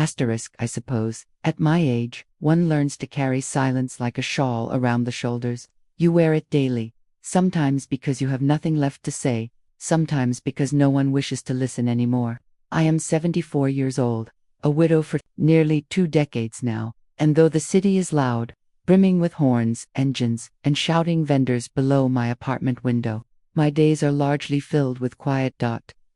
Asterisk, I suppose. At my age, one learns to carry silence like a shawl around the shoulders. You wear it daily, sometimes because you have nothing left to say, sometimes because no one wishes to listen anymore. I am 74 years old, a widow for nearly 2 decades now, and though the city is loud, brimming with horns, engines, and shouting vendors below my apartment window, my days are largely filled with quiet.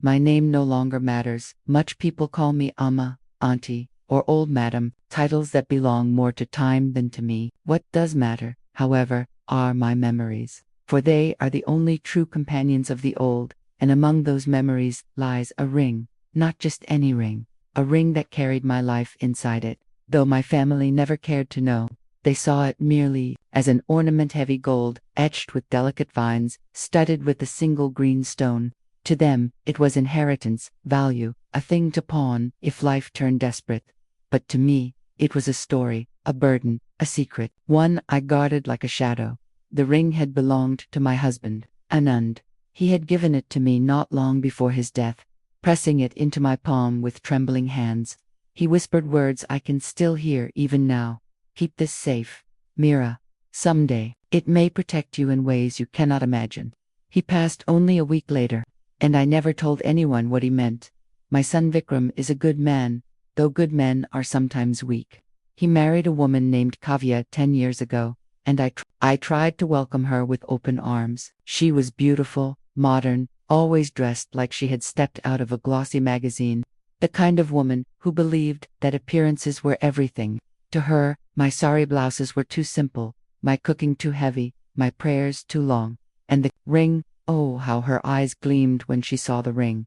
My name no longer matters. Much people call me Amma, Auntie, or Old Madam, titles that belong more to time than to me. What does matter, however, are my memories, for they are the only true companions of the old, and among those memories lies a ring, not just any ring, a ring that carried my life inside it, though my family never cared to know. They saw it merely as an ornament, heavy gold, etched with delicate vines, studded with a single green stone. To them, it was inheritance, value, a thing to pawn if life turned desperate. But to me, it was a story, a burden, a secret, one I guarded like a shadow. The ring had belonged to my husband, Anand. He had given it to me not long before his death, pressing it into my palm with trembling hands. He whispered words I can still hear even now. Keep this safe, Mira. Someday, it may protect you in ways you cannot imagine. He passed only a week later, and I never told anyone what he meant. My son Vikram is a good man, though good men are sometimes weak. He married a woman named Kavya 10 years ago, and I tried to welcome her with open arms. She was beautiful, modern, always dressed like she had stepped out of a glossy magazine, the kind of woman who believed that appearances were everything. To her, my sari blouses were too simple, my cooking too heavy, my prayers too long, and the ring, oh, how her eyes gleamed when she saw the ring.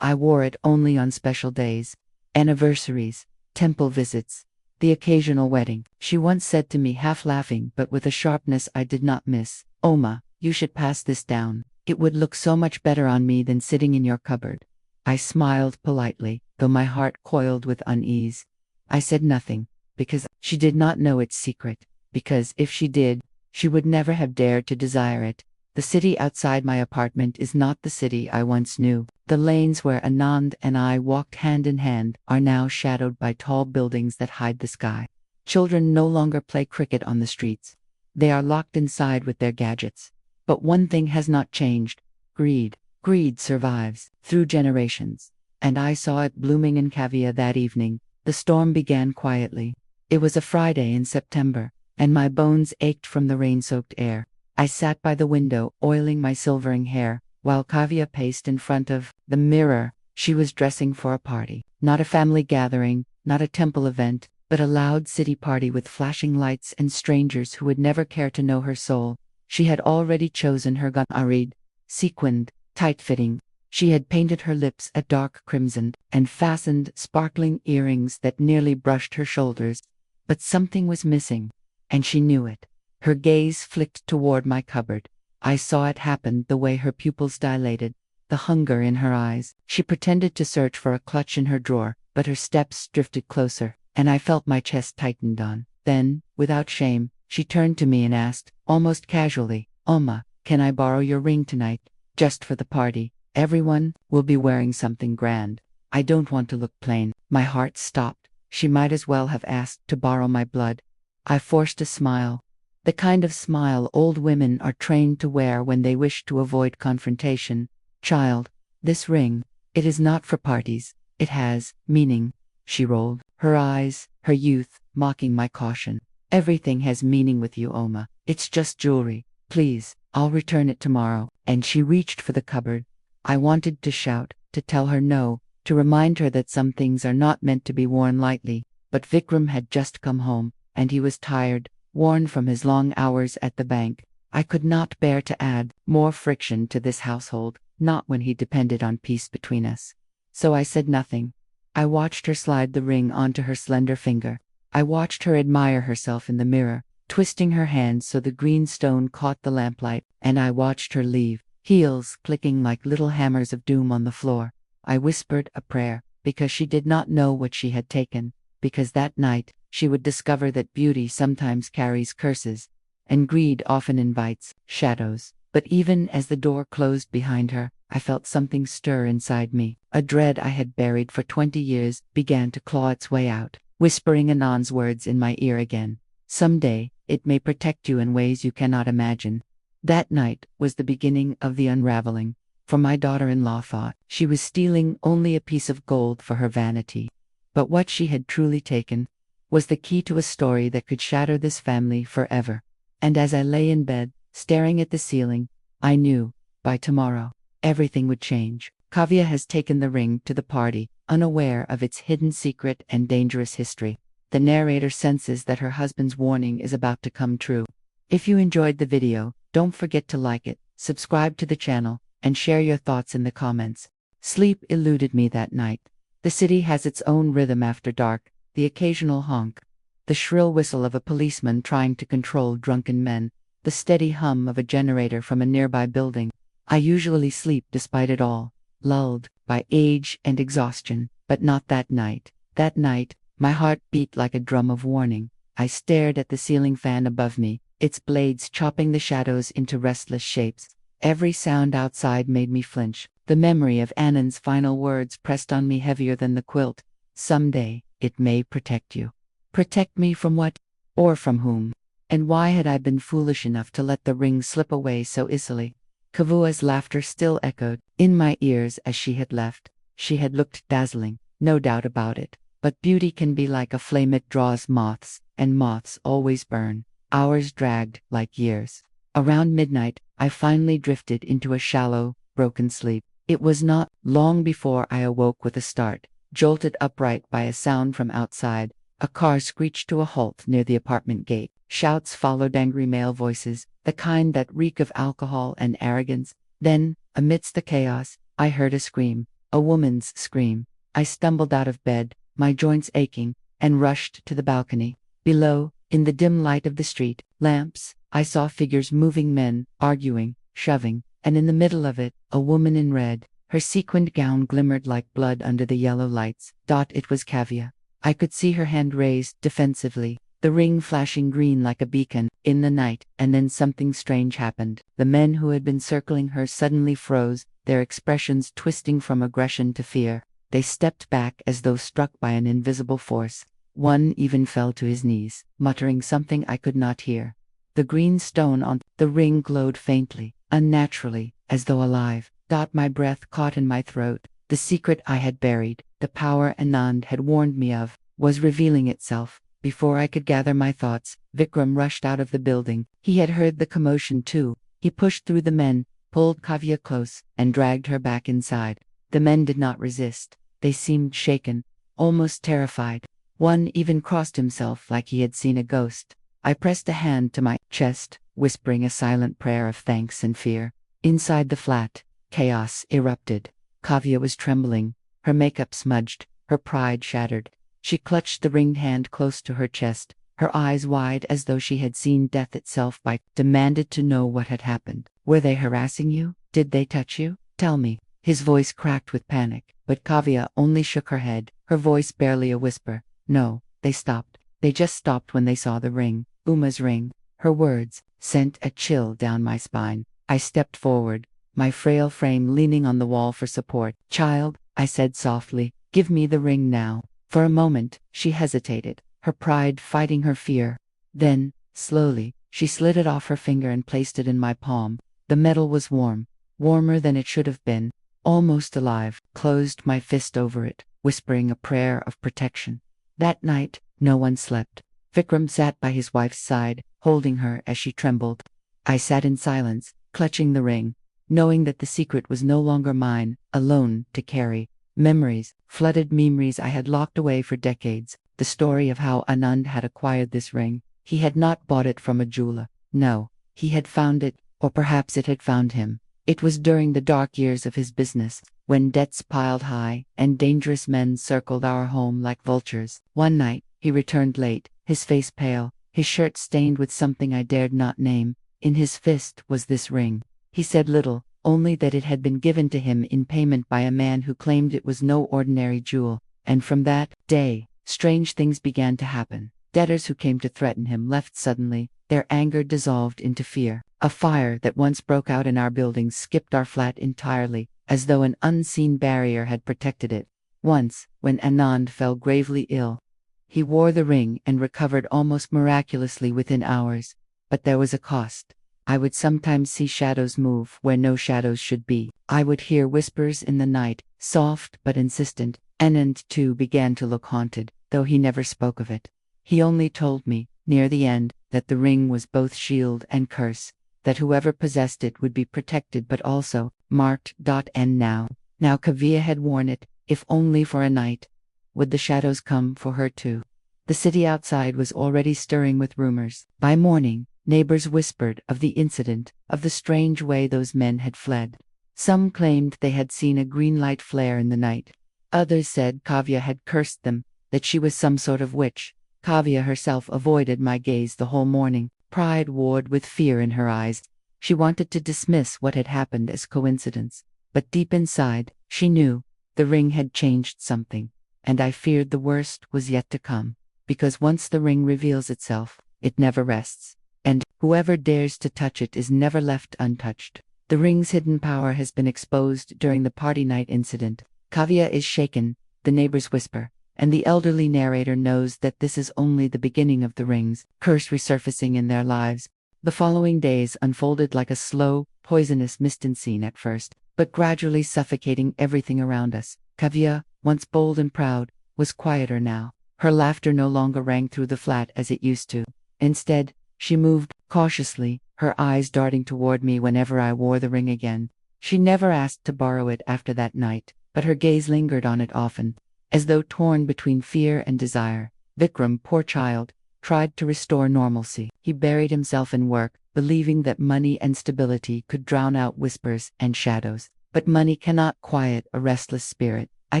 I wore it only on special days, anniversaries, temple visits, the occasional wedding. She once said to me, half laughing but with a sharpness I did not miss, "Oma, you should pass this down. It would look so much better on me than sitting in your cupboard." I smiled politely, though my heart coiled with unease. I said nothing, because she did not know its secret, because if she did, she would never have dared to desire it. The city outside my apartment is not the city I once knew. The lanes where Anand and I walked hand in hand are now shadowed by tall buildings that hide the sky. Children no longer play cricket on the streets. They are locked inside with their gadgets. But one thing has not changed: greed. Greed survives through generations. And I saw it blooming in Kavya that evening. The storm began quietly. It was a Friday in September, and my bones ached from the rain-soaked air. I sat by the window, oiling my silvering hair, while Kavya paced in front of the mirror. She was dressing for a party. Not a family gathering, not a temple event, but a loud city party with flashing lights and strangers who would never care to know her soul. She had already chosen her gown, arid, sequined, tight-fitting. She had painted her lips a dark crimson, and fastened sparkling earrings that nearly brushed her shoulders. But something was missing, and she knew it. Her gaze flicked toward my cupboard. I saw it happen the way her pupils dilated, the hunger in her eyes. She pretended to search for a clutch in her drawer, but her steps drifted closer, and I felt my chest tightened on. Then, without shame, she turned to me and asked, almost casually, "Oma, can I borrow your ring tonight? Just for the party. Everyone will be wearing something grand. I don't want to look plain." My heart stopped. She might as well have asked to borrow my blood. I forced a smile. The kind of smile old women are trained to wear when they wish to avoid confrontation. "Child, this ring, it is not for parties. It has meaning." She rolled her eyes, her youth, mocking my caution. "Everything has meaning with you, Oma. It's just jewelry. Please, I'll return it tomorrow." And she reached for the cupboard. I wanted to shout, to tell her no, to remind her that some things are not meant to be worn lightly. But Vikram had just come home, and he was tired, worn from his long hours at the bank. I could not bear to add more friction to this household, not when he depended on peace between us. So I said nothing. I watched her slide the ring onto her slender finger. I watched her admire herself in the mirror, twisting her hands so the green stone caught the lamplight, and I watched her leave, heels clicking like little hammers of doom on the floor. I whispered a prayer, because she did not know what she had taken, because that night she would discover that beauty sometimes carries curses, and greed often invites shadows. But even as the door closed behind her, I felt something stir inside me. A dread I had buried for 20 years began to claw its way out, whispering Anand's words in my ear again. Someday, it may protect you in ways you cannot imagine. That night was the beginning of the unraveling, for my daughter-in-law thought she was stealing only a piece of gold for her vanity. But what she had truly taken was the key to a story that could shatter this family forever. And as I lay in bed, staring at the ceiling, I knew, by tomorrow, everything would change. Kavya has taken the ring to the party, unaware of its hidden secret and dangerous history. The narrator senses that her husband's warning is about to come true. If you enjoyed the video, don't forget to like it, subscribe to the channel, and share your thoughts in the comments. Sleep eluded me that night. The city has its own rhythm after dark, the occasional honk, the shrill whistle of a policeman trying to control drunken men, the steady hum of a generator from a nearby building. I usually sleep despite it all, lulled by age and exhaustion, but not that night. That night, my heart beat like a drum of warning. I stared at the ceiling fan above me, its blades chopping the shadows into restless shapes. Every sound outside made me flinch. The memory of Anand's final words pressed on me heavier than the quilt. Someday, it may protect you. Protect me from what? Or from whom? And why had I been foolish enough to let the ring slip away so easily? Kavua's laughter still echoed in my ears as she had left. She had looked dazzling, no doubt about it. But beauty can be like a flame, it draws moths, and moths always burn. Hours dragged like years. Around midnight, I finally drifted into a shallow, broken sleep. It was not long before I awoke with a start, jolted upright by a sound from outside. A car screeched to a halt near the apartment gate. Shouts followed, angry male voices, the kind that reek of alcohol and arrogance. Then, amidst the chaos, I heard a scream, a woman's scream. I stumbled out of bed, my joints aching, and rushed to the balcony. Below, in the dim light of the street lamps, I saw figures moving, men arguing, shoving, and in the middle of it, a woman in red. Her sequined gown glimmered like blood under the yellow lights. It was Kavya. I could see her hand raised defensively, the ring flashing green like a beacon in the night. And then something strange happened. The men who had been circling her suddenly froze, their expressions twisting from aggression to fear. They stepped back as though struck by an invisible force. One even fell to his knees, muttering something I could not hear. The green stone on the ring glowed faintly, unnaturally, as though alive. My breath caught in my throat. The secret I had buried, the power Anand had warned me of, was revealing itself. Before I could gather my thoughts, Vikram rushed out of the building. He had heard the commotion too. He pushed through the men, pulled Kavya close, and dragged her back inside. The men did not resist. They seemed shaken, almost terrified. One even crossed himself like he had seen a ghost. I pressed a hand to my chest, whispering a silent prayer of thanks and fear. Inside the flat, chaos erupted. Kavya was trembling, her makeup smudged, her pride shattered. She clutched the ringed hand close to her chest, her eyes wide as though she had seen death itself. Demanded to know what had happened. Were they harassing you? Did they touch you? Tell me. His voice cracked with panic, but Kavya only shook her head, her voice barely a whisper. No, they stopped. They just stopped when they saw the ring, Uma's ring. Her words sent a chill down my spine. I stepped forward, my frail frame leaning on the wall for support. Child, I said softly, give me the ring now. For a moment, she hesitated, her pride fighting her fear. Then, slowly, she slid it off her finger and placed it in my palm. The metal was warm, warmer than it should have been, almost alive. Closed my fist over it, whispering a prayer of protection. That night, no one slept. Vikram sat by his wife's side, holding her as she trembled. I sat in silence, clutching the ring, knowing that the secret was no longer mine, alone to carry. Memories, flooded memories I had locked away for decades. The story of how Anand had acquired this ring. He had not bought it from a jeweler. No, he had found it, or perhaps it had found him. It was during the dark years of his business, when debts piled high and dangerous men circled our home like vultures. One night, he returned late, his face pale, his shirt stained with something I dared not name. In his fist was this ring. He said little, only that it had been given to him in payment by a man who claimed it was no ordinary jewel. And from that day, strange things began to happen. Debtors who came to threaten him left suddenly, their anger dissolved into fear. A fire that once broke out in our building skipped our flat entirely. as though an unseen barrier had protected it. Once, when Anand fell gravely ill, he wore the ring and recovered almost miraculously within hours. But there was a cost. I would sometimes see shadows move where no shadows should be. I would hear whispers in the night, soft but insistent. Anand too began to look haunted, though he never spoke of it. He only told me, near the end, that the ring was both shield and curse, that whoever possessed it would be protected but also marked. And now Kavya had worn it, if only for a night. Would the shadows come for her too? The city outside was already stirring with rumors. By morning, neighbors whispered of the incident, of the strange way those men had fled. Some claimed they had seen a green light flare in the night. Others said Kavya had cursed them, that she was some sort of witch. Kavya herself avoided my gaze the whole morning, pride warred with fear in her eyes. She wanted to dismiss what had happened as coincidence. But deep inside, she knew, the ring had changed something. And I feared the worst was yet to come. Because once the ring reveals itself, it never rests. And whoever dares to touch it is never left untouched. The ring's hidden power has been exposed during the party night incident. Kavya is shaken, the neighbors whisper, and the elderly narrator knows that this is only the beginning of the ring's curse resurfacing in their lives. The following days unfolded like a slow, poisonous mist scene at first, but gradually suffocating everything around us. Kavya, once bold and proud, was quieter now. Her laughter no longer rang through the flat as it used to. Instead, she moved cautiously, her eyes darting toward me whenever I wore the ring again. She never asked to borrow it after that night, but her gaze lingered on it often, as though torn between fear and desire. Vikram, poor child, tried to restore normalcy. He buried himself in work, believing that money and stability could drown out whispers and shadows. But money cannot quiet a restless spirit. I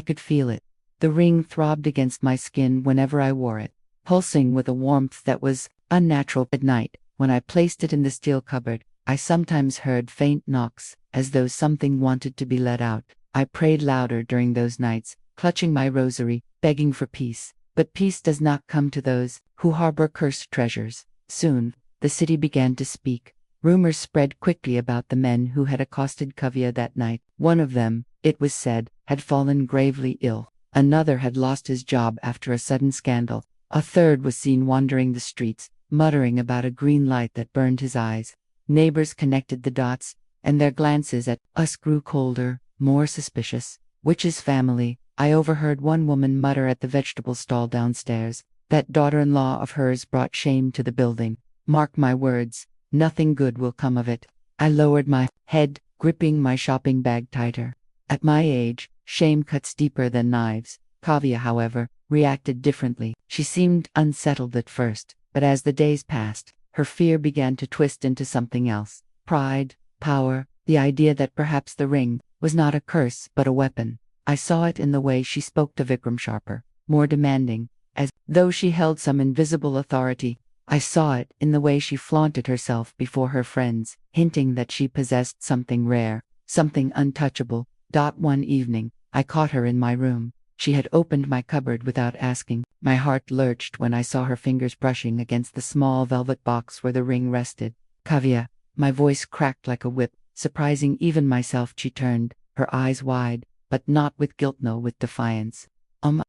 could feel it. The ring throbbed against my skin whenever I wore it, pulsing with a warmth that was unnatural. At night, when I placed it in the steel cupboard, I sometimes heard faint knocks, as though something wanted to be let out. I prayed louder during those nights, clutching my rosary, begging for peace. But peace does not come to those who harbor cursed treasures. Soon, the city began to speak. Rumors spread quickly about the men who had accosted Kavya that night. One of them, it was said, had fallen gravely ill. Another had lost his job after a sudden scandal. A third was seen wandering the streets, muttering about a green light that burned his eyes. Neighbors connected the dots, and their glances at us grew colder, more suspicious. Witch's family, I overheard one woman mutter at the vegetable stall downstairs. That daughter-in-law of hers brought shame to the building. Mark my words, nothing good will come of it. I lowered my head, gripping my shopping bag tighter. At my age, shame cuts deeper than knives. Kavya, however, reacted differently. She seemed unsettled at first, but as the days passed, her fear began to twist into something else. Pride, power, the idea that perhaps the ring was not a curse but a weapon. I saw it in the way she spoke to Vikram sharper, more demanding, as though she held some invisible authority. I saw it in the way she flaunted herself before her friends, hinting that she possessed something rare, something untouchable. One evening, I caught her in my room. She had opened my cupboard without asking. My heart lurched when I saw her fingers brushing against the small velvet box where the ring rested. Kavya, my voice cracked like a whip, surprising even myself. She turned, her eyes wide, but not with guilt, no, with defiance.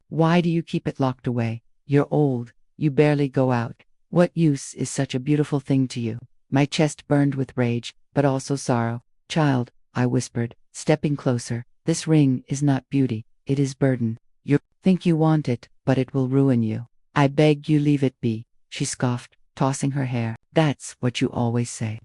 Why do you keep it locked away? You're old, you barely go out. What use is such a beautiful thing to you? My chest burned with rage, but also sorrow. Child, I whispered, stepping closer, this ring is not beauty, it is burden. You think you want it, but it will ruin you. I beg you leave it be, she scoffed, tossing her hair. That's what you always say.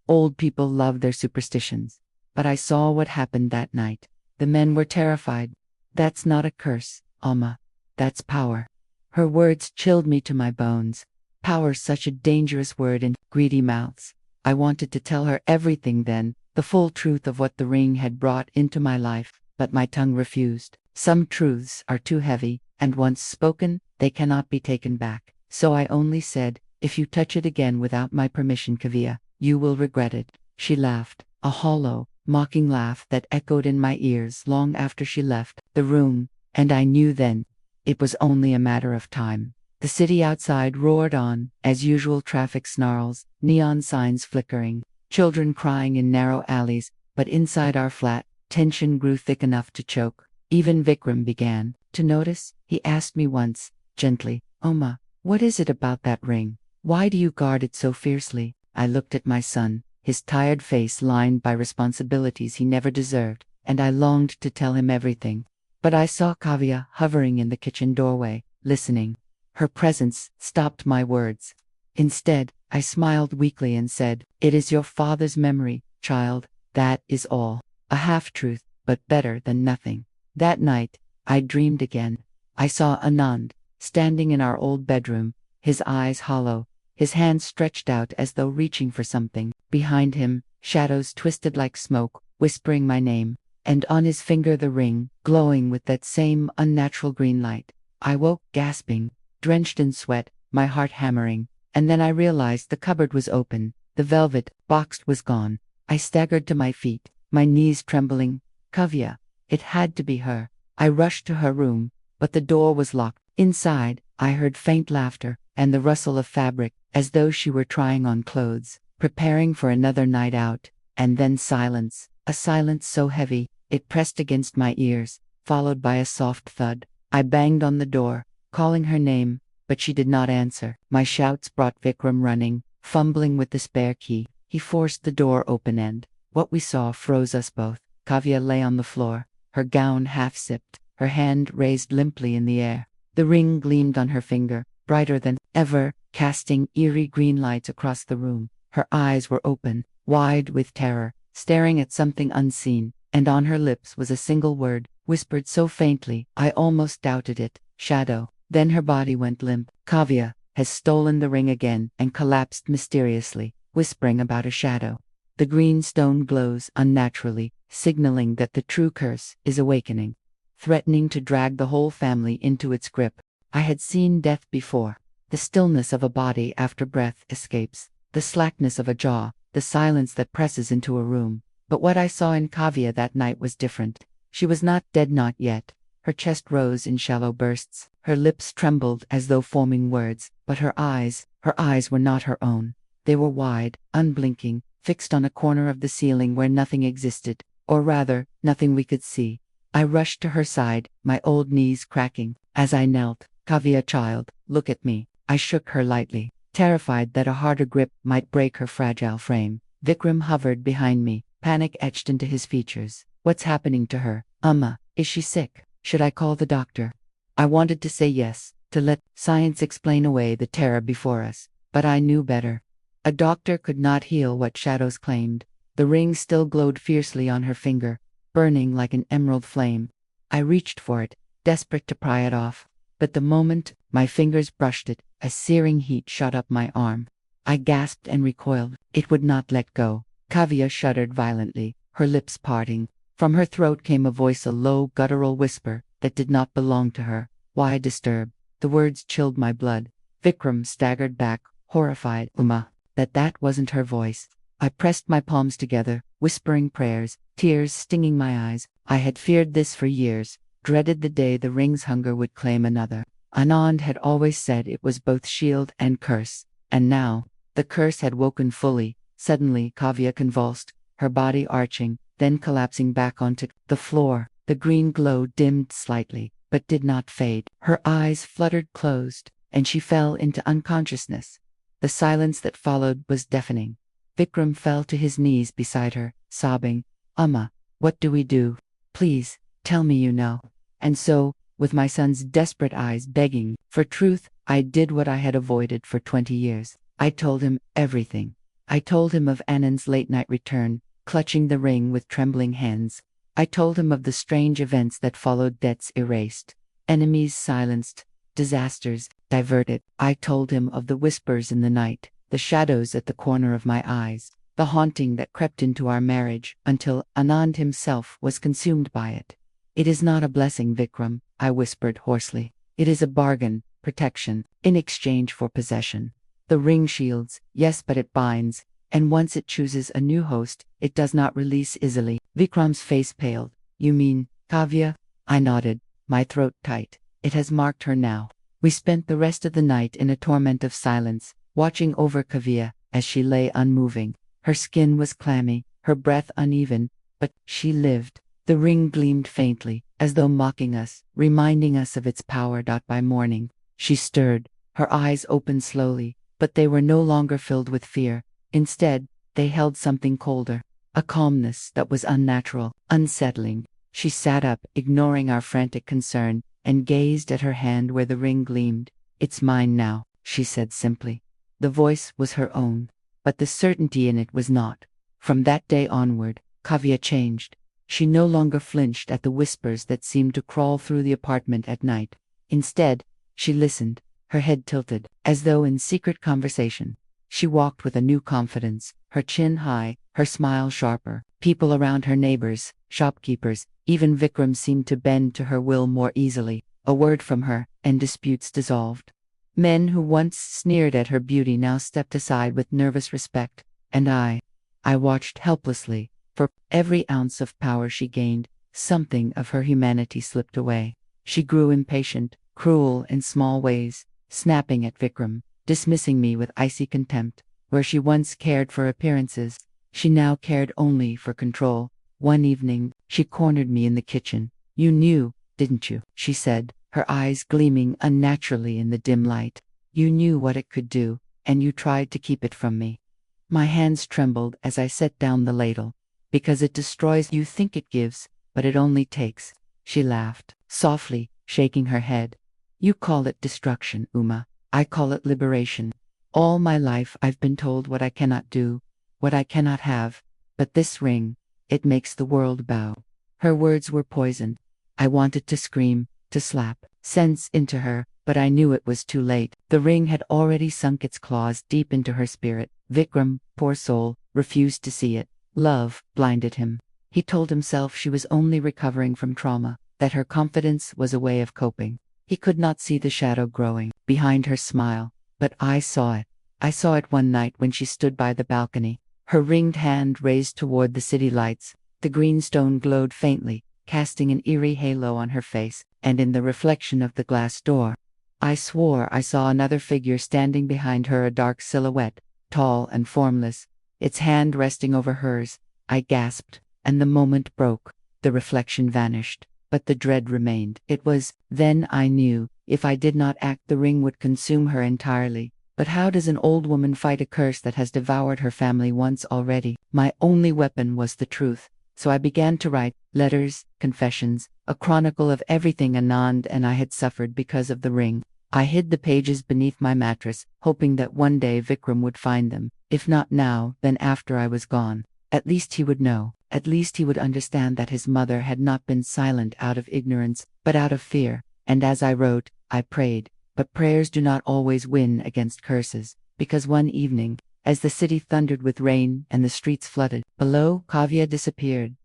Old people love their superstitions. But I saw what happened that night. The men were terrified. That's not a curse, Alma. That's power. Her words chilled me to my bones. Power, such a dangerous word in greedy mouths. I wanted to tell her everything then, the full truth of what the ring had brought into my life, but my tongue refused. Some truths are too heavy, and once spoken, they cannot be taken back. So I only said, if you touch it again without my permission, Kavya, you will regret it. She laughed, a hollow, mocking laugh that echoed in my ears long after she left the room, and I knew then it was only a matter of time. The city outside roared on, as usual, traffic snarls, neon signs flickering, children crying in narrow alleys, but inside our flat, Tension grew thick enough to choke. Even Vikram began to notice. He asked me once, gently, Oma, what is it about that ring? Why do you guard it so fiercely? I looked at my son, his tired face lined by responsibilities he never deserved, and I longed to tell him everything. But I saw Kavya hovering in the kitchen doorway, listening. Her presence stopped my words. Instead, I smiled weakly and said, It is your father's memory, child, that is all. A half-truth, but better than nothing. That night, I dreamed again. I saw Anand, standing in our old bedroom, his eyes hollow, his hands stretched out as though reaching for something. Behind him, shadows twisted like smoke, whispering my name, and on his finger the ring, glowing with that same unnatural green light. I woke gasping, drenched in sweat, my heart hammering, and then I realized the cupboard was open, the velvet box was gone. I staggered to my feet, my knees trembling. Kavya. It had to be her. I rushed to her room, but the door was locked. Inside, I heard faint laughter and the rustle of fabric, as though she were trying on clothes, preparing for another night out, and then silence, a silence so heavy, it pressed against my ears, followed by a soft thud. I banged on the door, calling her name, but she did not answer. My shouts brought Vikram running, fumbling with the spare key. He forced the door open and what we saw froze us both. Kavya lay on the floor, her gown half-zipped, her hand raised limply in the air. The ring gleamed on her finger, brighter than ever, casting eerie green lights across the room. Her eyes were open, wide with terror, staring at something unseen, and on her lips was a single word, whispered so faintly I almost doubted it, shadow. Then her body went limp. Kavya has stolen the ring again and collapsed mysteriously, whispering about a shadow. The green stone glows unnaturally, signaling that the true curse is awakening, threatening to drag the whole family into its grip. I had seen death before, the stillness of a body after breath escapes, the slackness of a jaw, the silence that presses into a room. But what I saw in Kavya that night was different. She was not dead, not yet. Her chest rose in shallow bursts, her lips trembled as though forming words, but her eyes were not her own. They were wide, unblinking, fixed on a corner of the ceiling where nothing existed, or rather, nothing we could see. I rushed to her side, my old knees cracking. As I knelt, Kavya, child, look at me. I shook her lightly, terrified that a harder grip might break her fragile frame. Vikram hovered behind me, panic etched into his features. What's happening to her? Amma, is she sick? Should I call the doctor? I wanted to say yes, to let science explain away the terror before us, but I knew better. A doctor could not heal what shadows claimed. The ring still glowed fiercely on her finger, burning like an emerald flame. I reached for it, desperate to pry it off, but the moment my fingers brushed it, a searing heat shot up my arm. I gasped and recoiled. It would not let go. Kavya shuddered violently, her lips parting. From her throat came a voice, a low, guttural whisper that did not belong to her. Why disturb? The words chilled my blood. Vikram staggered back, horrified. Uma, that wasn't her voice. I pressed my palms together, whispering prayers, tears stinging my eyes. I had feared this for years, dreaded the day the ring's hunger would claim another. Anand had always said it was both shield and curse, and now, the curse had woken fully. Suddenly, Kavya convulsed, her body arching, then collapsing back onto the floor. The green glow dimmed slightly, but did not fade. Her eyes fluttered closed, and she fell into unconsciousness. The silence that followed was deafening. Vikram fell to his knees beside her, sobbing, Amma, what do we do? Please, tell me you know. And so, with my son's desperate eyes begging for truth, I did what I had avoided for 20 years. I told him everything. I told him of Anand's late-night return, clutching the ring with trembling hands. I told him of the strange events that followed, debts erased, enemies silenced, disasters diverted. I told him of the whispers in the night, the shadows at the corner of my eyes, the haunting that crept into our marriage, until Anand himself was consumed by it. It is not a blessing, Vikram, I whispered hoarsely. It is a bargain, protection, in exchange for possession. The ring shields, yes, but it binds, and once it chooses a new host, it does not release easily. Vikram's face paled. You mean, Kavya? I nodded, my throat tight. It has marked her now. We spent the rest of the night in a torment of silence, watching over Kavya as she lay unmoving. Her skin was clammy, her breath uneven, but she lived. The ring gleamed faintly, as though mocking us, reminding us of its power. By morning, she stirred, her eyes opened slowly, but they were no longer filled with fear. Instead, they held something colder, a calmness that was unnatural, unsettling. She sat up, ignoring our frantic concern, and gazed at her hand where the ring gleamed. "It's mine now," she said simply. The voice was her own, but the certainty in it was not. From that day onward, Kavya changed. She no longer flinched at the whispers that seemed to crawl through the apartment at night. Instead, she listened, her head tilted, as though in secret conversation. She walked with a new confidence, her chin high, her smile sharper. People around her, neighbors, shopkeepers, even Vikram, seemed to bend to her will more easily. A word from her, and disputes dissolved. Men who once sneered at her beauty now stepped aside with nervous respect, and I watched helplessly. For every ounce of power she gained, something of her humanity slipped away. She grew impatient, cruel in small ways, snapping at Vikram, dismissing me with icy contempt. Where she once cared for appearances, she now cared only for control. One evening, she cornered me in the kitchen. "You knew, didn't you?" she said, her eyes gleaming unnaturally in the dim light. "You knew what it could do, and you tried to keep it from me." My hands trembled as I set down the ladle. "Because it destroys, you think it gives, but it only takes." She laughed, softly, shaking her head. "You call it destruction, Uma. I call it liberation. All my life I've been told what I cannot do, what I cannot have. But this ring, it makes the world bow." Her words were poisoned. I wanted to scream, to slap sense into her, but I knew it was too late. The ring had already sunk its claws deep into her spirit. Vikram, poor soul, refused to see it. Love blinded him. He told himself she was only recovering from trauma, that her confidence was a way of coping. He could not see the shadow growing behind her smile, but I saw it. I saw it one night when she stood by the balcony, her ringed hand raised toward the city lights. The green stone glowed faintly, casting an eerie halo on her face, and in the reflection of the glass door, I swore I saw another figure standing behind her, a dark silhouette, tall and formless, its hand resting over hers. I gasped, and the moment broke. The reflection vanished, but the dread remained. It was then I knew, if I did not act, the ring would consume her entirely. But how does an old woman fight a curse that has devoured her family once already? My only weapon was the truth. So I began to write letters, confessions, a chronicle of everything Anand and I had suffered because of the ring. I hid the pages beneath my mattress, hoping that one day Vikram would find them. If not now, then after I was gone. At least he would know. At least he would understand that his mother had not been silent out of ignorance, but out of fear. And as I wrote, I prayed. But prayers do not always win against curses, because one evening, as the city thundered with rain and the streets flooded, below, Kavya disappeared.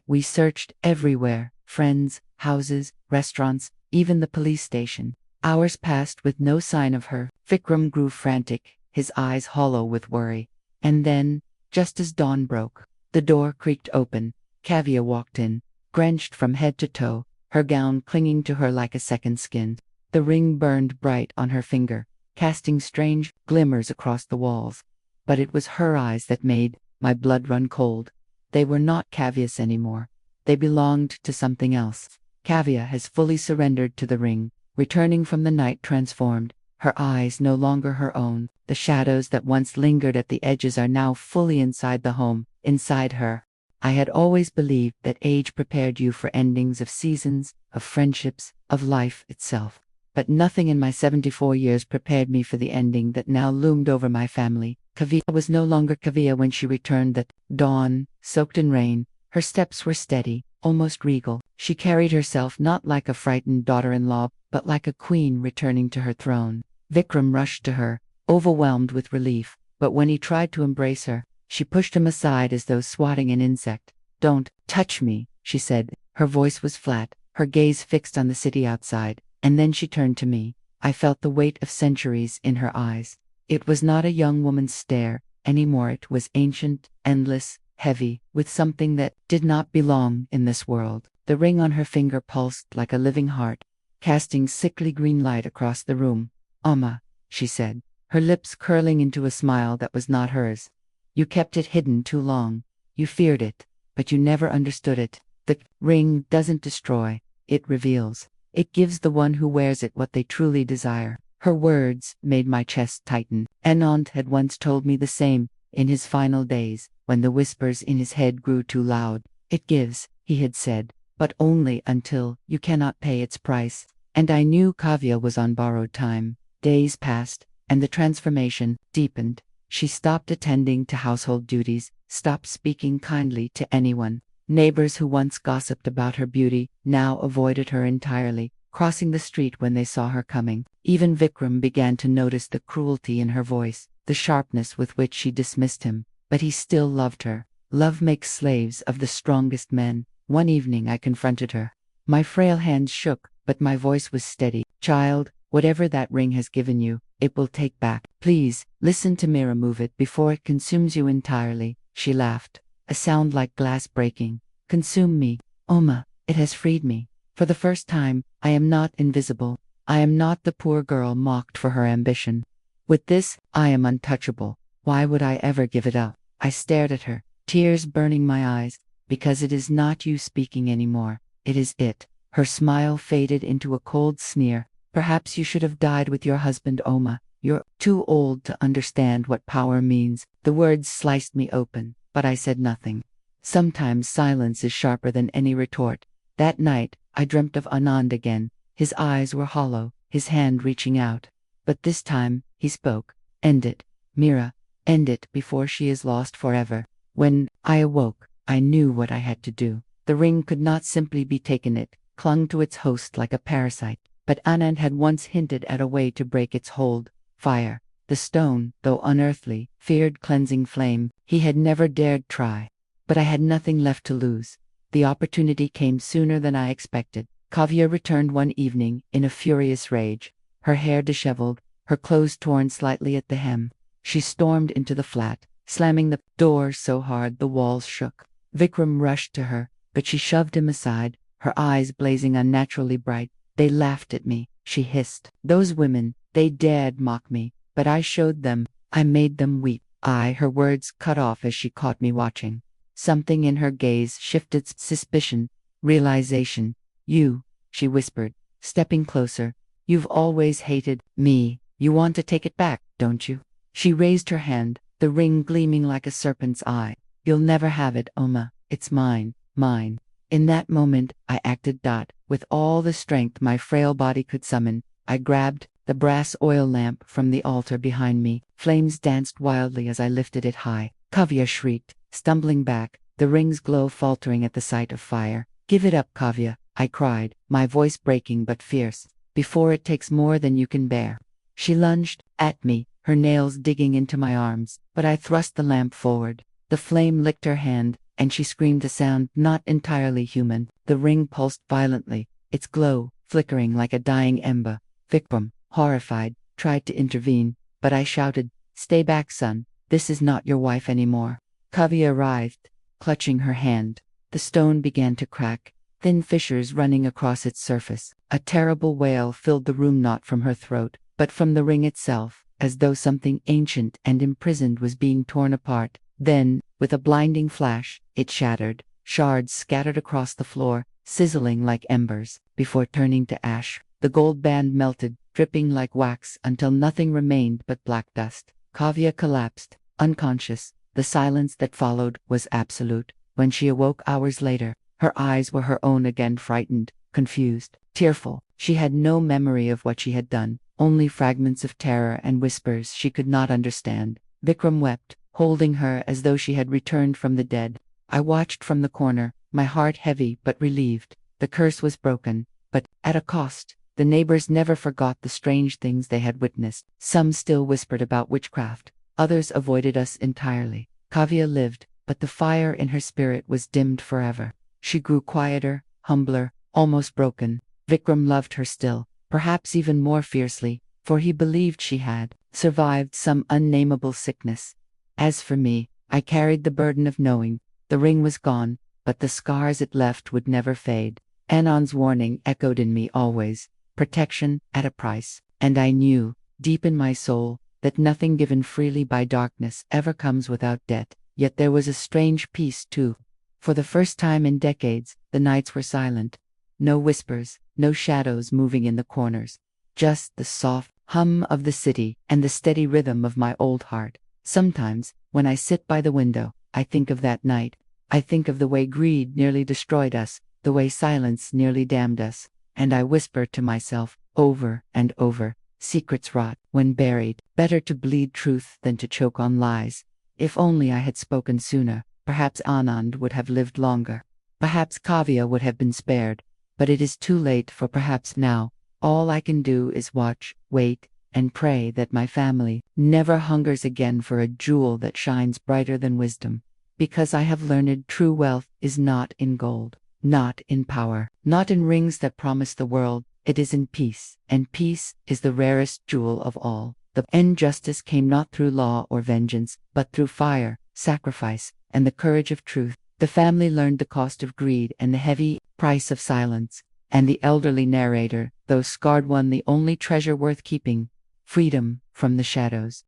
We searched everywhere, friends, houses, restaurants, even the police station. Hours passed with no sign of her. Vikram grew frantic, his eyes hollow with worry. And then, just as dawn broke, the door creaked open. Kavya walked in, drenched from head to toe, her gown clinging to her like a second skin. The ring burned bright on her finger, casting strange glimmers across the walls. But it was her eyes that made my blood run cold. They were not Kavya's anymore. They belonged to something else. Kavya has fully surrendered to the ring, returning from the night transformed, her eyes no longer her own. The shadows that once lingered at the edges are now fully inside the home, inside her. I had always believed that age prepared you for endings of seasons, of friendships, of life itself. But nothing in my 74 years prepared me for the ending that now loomed over my family. Kavya was no longer Kavya when she returned that dawn, soaked in rain. Her steps were steady, almost regal. She carried herself not like a frightened daughter-in-law, but like a queen returning to her throne. Vikram rushed to her, overwhelmed with relief, but when he tried to embrace her, she pushed him aside as though swatting an insect. "Don't touch me," she said. Her voice was flat, her gaze fixed on the city outside, and then she turned to me. I felt the weight of centuries in her eyes. It was not a young woman's stare anymore. It was ancient, endless, heavy, with something that did not belong in this world. The ring on her finger pulsed like a living heart, casting sickly green light across the room. "Amma," she said, her lips curling into a smile that was not hers. "You kept it hidden too long. You feared it, but you never understood it. The ring doesn't destroy, it reveals. It gives the one who wears it what they truly desire. Her words made my chest tighten. Anand had once told me the same, in his final days, when the whispers in his head grew too loud. It gives, he had said, but only until you cannot pay its price. And I knew Kavya was on borrowed time. Days passed, and the transformation deepened. She stopped attending to household duties, stopped speaking kindly to anyone. Neighbors who once gossiped about her beauty now avoided her entirely, crossing the street when they saw her coming. Even Vikram began to notice the cruelty in her voice, the sharpness with which she dismissed him. But he still loved her. Love makes slaves of the strongest men. One evening I confronted her. My frail hands shook, but my voice was steady. Child, whatever that ring has given you, it will take back. Please, listen to me remove it before it consumes you entirely. She laughed, a sound like glass breaking. Consume me, Oma, it has freed me. For the first time, I am not invisible. I am not the poor girl mocked for her ambition. With this, I am untouchable. Why would I ever give it up? I stared at her, tears burning my eyes, because it is not you speaking anymore. It is it. Her smile faded into a cold sneer. Perhaps you should have died with your husband, Oma. You're too old to understand what power means. The words sliced me open, but I said nothing. Sometimes silence is sharper than any retort. That night, I dreamt of Anand again. His eyes were hollow, his hand reaching out. But this time, he spoke. End it, Mira. End it before she is lost forever. When I awoke, I knew what I had to do. The ring could not simply be taken. It clung to its host like a parasite. But Anand had once hinted at a way to break its hold. Fire. The stone, though unearthly, feared cleansing flame. He had never dared try. But I had nothing left to lose. The opportunity came sooner than I expected. Kavya returned one evening in a furious rage, her hair disheveled, her clothes torn slightly at the hem. She stormed into the flat, slamming the door so hard the walls shook. Vikram rushed to her, but she shoved him aside, her eyes blazing unnaturally bright. They laughed at me, she hissed. Those women, they dared mock me, but I showed them. I made them weep. Her words cut off as she caught me watching. Something in her gaze shifted. Suspicion, realization. You, she whispered, stepping closer. You've always hated me. You want to take it back, don't you? She raised her hand, the ring gleaming like a serpent's eye. You'll never have it, Oma. It's mine, mine. In that moment, I acted. With all the strength my frail body could summon, I grabbed the brass oil lamp from the altar behind me. Flames danced wildly as I lifted it high. Kavya shrieked, stumbling back, the ring's glow faltering at the sight of fire. Give it up, Kavya, I cried, my voice breaking but fierce, before it takes more than you can bear. She lunged at me, her nails digging into my arms, but I thrust the lamp forward. The flame licked her hand, and she screamed a sound not entirely human. The ring pulsed violently, its glow flickering like a dying ember. Vikram, horrified, tried to intervene, but I shouted, Stay back, son, this is not your wife anymore. Kavya writhed, clutching her hand. The stone began to crack, thin fissures running across its surface. A terrible wail filled the room, not from her throat, but from the ring itself, as though something ancient and imprisoned was being torn apart. Then, with a blinding flash, it shattered. Shards scattered across the floor, sizzling like embers. Before turning to ash, the gold band melted, dripping like wax until nothing remained but black dust. Kavya collapsed, unconscious. The silence that followed was absolute. When she awoke hours later, her eyes were her own again, frightened, confused, tearful. She had no memory of what she had done, only fragments of terror and whispers she could not understand. Vikram wept, holding her as though she had returned from the dead. I watched from the corner, my heart heavy but relieved. The curse was broken, but at a cost. The neighbors never forgot the strange things they had witnessed. Some still whispered about witchcraft, others avoided us entirely. Kavya lived, but the fire in her spirit was dimmed forever. She grew quieter, humbler, almost broken. Vikram loved her still, perhaps even more fiercely, for he believed she had survived some unnameable sickness. As for me, I carried the burden of knowing. The ring was gone, but the scars it left would never fade. Anand's warning echoed in me always. Protection at a price. And I knew, deep in my soul, that nothing given freely by darkness ever comes without debt. Yet there was a strange peace too. For the first time in decades, The nights were silent. No whispers, no shadows moving in the corners. Just the soft hum of the city and the steady rhythm of my old heart. Sometimes, when I sit by the window, I think of that night. I think of the way greed nearly destroyed us, the way silence nearly damned us. And I whisper to myself, over and over, secrets rot when buried. Better to bleed truth than to choke on lies. If only I had spoken sooner, perhaps Anand would have lived longer. Perhaps Kavya would have been spared. But it is too late for perhaps now. All I can do is watch, wait, and pray that my family never hungers again for a jewel that shines brighter than wisdom. Because I have learned true wealth is not in gold, not in power, not in rings that promise the world. It is in peace, and peace is the rarest jewel of all. The end justice came not through law or vengeance, but through fire, sacrifice, and the courage of truth. The family learned the cost of greed and the heavy price of silence. And the elderly narrator, though scarred, won the only treasure worth keeping: freedom from the shadows.